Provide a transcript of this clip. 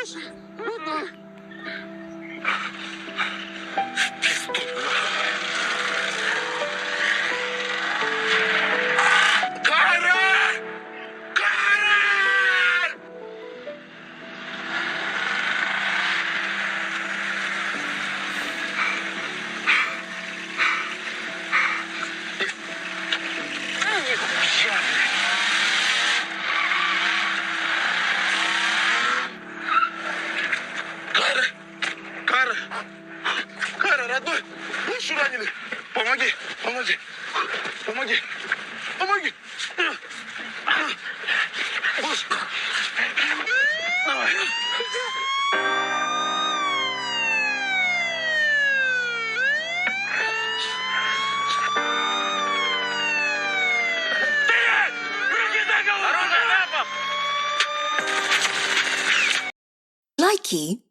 Слышишь? Кара! Кара! Кара! Кара! Кара, родной! Душу раненый! Помоги! Помоги! Помоги! Помоги! Боже! Давай! Стоять! Руки на голову! Оружие на пол! Likey